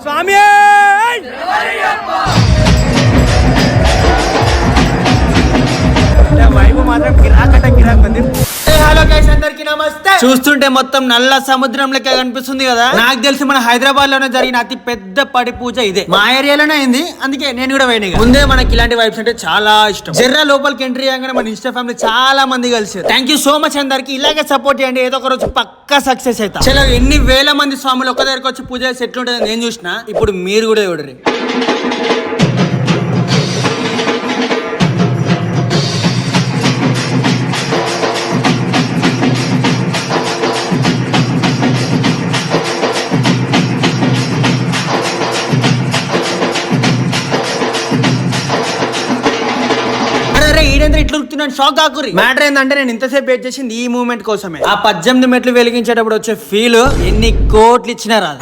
స్వామి వైపు మాత్రం గిరాకట గిరాక్ ఉంది. హలో గైస్, అందరికి నమస్తే. చూస్తుంటే మొత్తం నల్ల సముద్రం లెక్క కనిపిస్తుంది కదా. నాకు తెలిసి మన హైదరాబాద్ లోనే జరిగిన అతి పెద్ద పడి పూజ ఇదే. మా ఏరియాలోనే అయింది, అందుకే నేను కూడా పోయినా. ముందే మనకి ఇలాంటి వైబ్స్ అంటే చాలా ఇష్టం. జర్రా లోపలికి ఎంట్రీ అయ్యాగానే మన ఇన్స్టా ఫ్యామిలీ చాలా మంది కలిసారు. థ్యాంక్ యూ సో మచ్ అందరికి. ఇలాగే సపోర్ట్ చేయండి, ఏదో ఒక రోజు పక్కా సక్సెస్ అవుతా. చాలా ఎన్ని వేల మంది స్వాములు ఒక్క దగ్గరకు వచ్చి పూజ చేసి ఎట్లుంటుంది నేను చూసిన. ఇప్పుడు మీరు కూడా చూడరు. ఇట్లా షాక్ కాకురి. మ్యాటర్ ఏంటంటే నేను ఇంతసేపు వెయిట్ చేసింది ఈ మూమెంట్ కోసమే. ఆ 18 మెట్లు వెలిగించేటప్పుడు వచ్చే ఫీల్ ఎన్ని కోట్లు ఇచ్చినా రాదు.